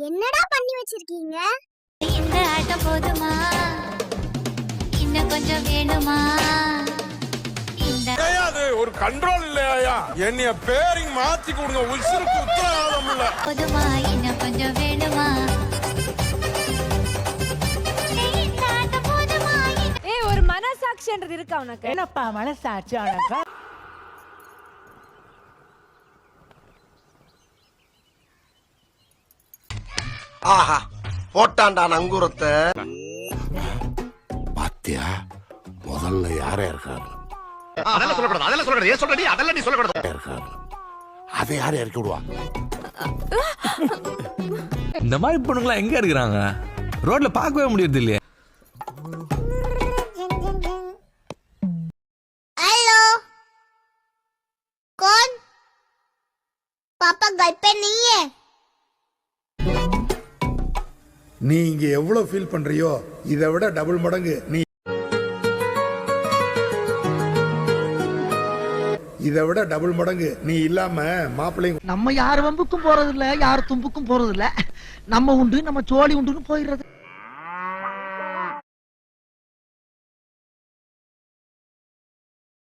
என்னடா பண்ணி வச்சிருக்கீங்க? இந்த ஆட்டம் போதுமா, இன்னும் கொஞ்சம் வேணுமா? அது ஒரு கண்ட்ரோல் இல்லையா? என்னைய பேரிங் மாத்தி கொடுங்க, உசுருக்கு உத்தரவாதம் இல்ல. போதுமா, இன்னும் கொஞ்சம் வேணுமா? ஒரு மனசாட்சின்றது இருக்கா உனக்கு? என்னப்பா மனசாட்சி உனக்கு? ஆஹா போட்டாண்டா நங்கூரத்தை. பாத்தியா முதல்ல யாரே இருக்காரு? அதெல்லாம் சொல்லக்கூடாது, அதெல்லாம் சொல்லக்கூடாது. ஏன் சொல்றடி? அதெல்லாம் நீ சொல்லக்கூடாது. இருக்காரு அதை யாரும் இறக்கி விடுவா? இந்த மாதிரி பொண்ணுங்களா எங்க இருக்கிறாங்க? ரோட்ல பார்க்கவே முடியறது இல்லையே. हेलो कौन? पापा घर पे नहीं है। நீ இங்க எவ்வளவு ஃபீல் பண்றியோ இதை விட டபுள் மடங்கு நீ இல்லாம மாப்பிள்ளைங்க நம்ம யார் வம்புக்கும் போறது இல்ல, யார் தும்புக்கும் போறது இல்ல. நம்ம உண்டு நம்ம சோழி உண்டுன்னு போயிடுறது.